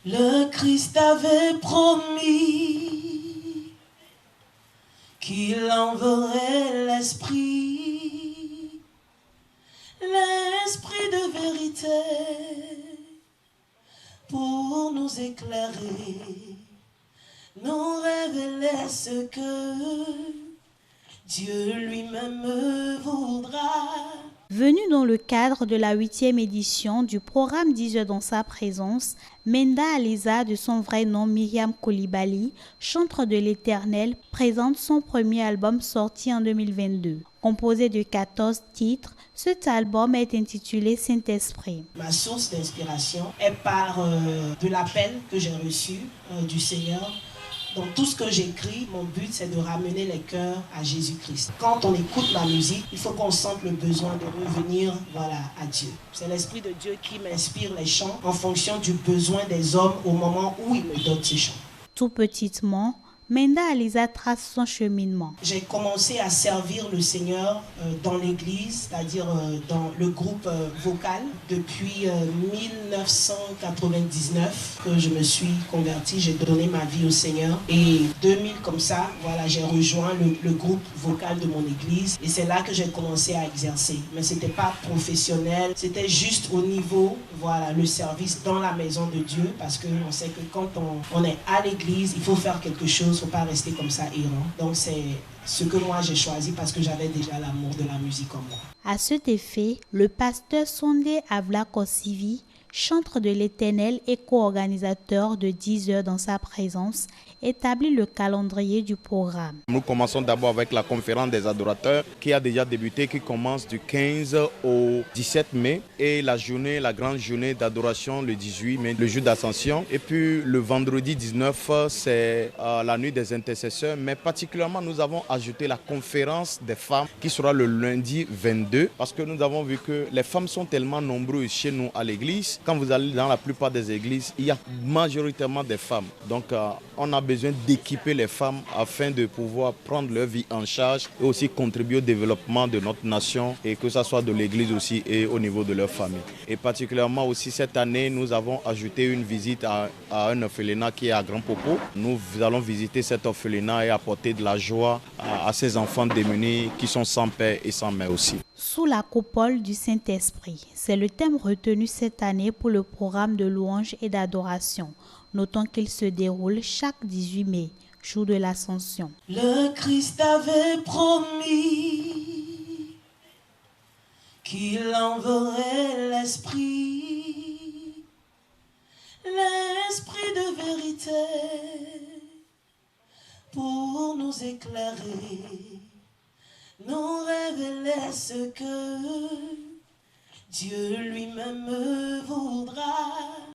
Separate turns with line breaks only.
Le Christ avait promis qu'il enverrait l'Esprit, l'Esprit de vérité, pour nous éclairer, nous révéler ce que Dieu lui-même voudra.
Venu dans le cadre de la 8e édition du programme 10 heures dans sa présence, Menda Aliza, de son vrai nom Myriam Koulibaly, chantre de l'Éternel, présente son premier album sorti en 2022. Composé de 14 titres, cet album est intitulé Saint-Esprit.
Ma source d'inspiration est par de l'appel que j'ai reçu du Seigneur. Donc tout ce que j'écris, mon but c'est de ramener les cœurs à Jésus-Christ. Quand on écoute ma musique, il faut qu'on sente le besoin de revenir à Dieu. C'est l'Esprit de Dieu qui m'inspire les chants en fonction du besoin des hommes au moment où il me donne ces chants.
Tout petitement, Menda Aliza trace son cheminement.
J'ai commencé à servir le Seigneur dans l'église, c'est-à-dire dans le groupe vocal, depuis 1999 que je me suis convertie, j'ai donné ma vie au Seigneur. Et 2000 comme ça, j'ai rejoint le groupe vocal de mon église et c'est là que j'ai commencé à exercer. Mais ce n'était pas professionnel, c'était juste au niveau, le service dans la maison de Dieu, parce qu'on sait que quand on est à l'église, il faut faire quelque chose. Il ne faut pas rester comme ça errant. Donc c'est ce que moi j'ai choisi parce que j'avais déjà l'amour de la musique en moi.
À cet effet, le pasteur Sondé Avla-Kossivi, chantre de l'Éternel et co-organisateur de 10 heures dans sa présence, établit le calendrier du programme.
Nous commençons d'abord avec la conférence des adorateurs qui a déjà débuté, qui commence du 15 au 17 mai et la grande journée d'adoration le 18 mai, le jour d'ascension. Et puis le vendredi 19, c'est la nuit des intercesseurs, mais particulièrement nous avons ajouté la conférence des femmes qui sera le lundi 22 parce que nous avons vu que les femmes sont tellement nombreuses chez nous à l'église. Quand vous allez dans la plupart des églises, il y a majoritairement des femmes. Donc on a besoin d'équiper les femmes afin de pouvoir prendre leur vie en charge et aussi contribuer au développement de notre nation et que ce soit de l'église aussi et au niveau de leur famille. Et particulièrement aussi cette année, nous avons ajouté une visite à un orphelinat qui est à Grand Popo. Nous allons visiter cet orphelinat et apporter de la joie à ces enfants démunis qui sont sans père et sans mère aussi.
Sous la coupole du Saint-Esprit, c'est le thème retenu cette année pour le programme de louange et d'adoration. Notons qu'il se déroule chaque 18 mai, jour de l'Ascension.
Le Christ avait promis qu'il enverrait l'Esprit, l'Esprit de vérité, pour nous éclairer, nous révéler ce que Dieu lui-même voudra.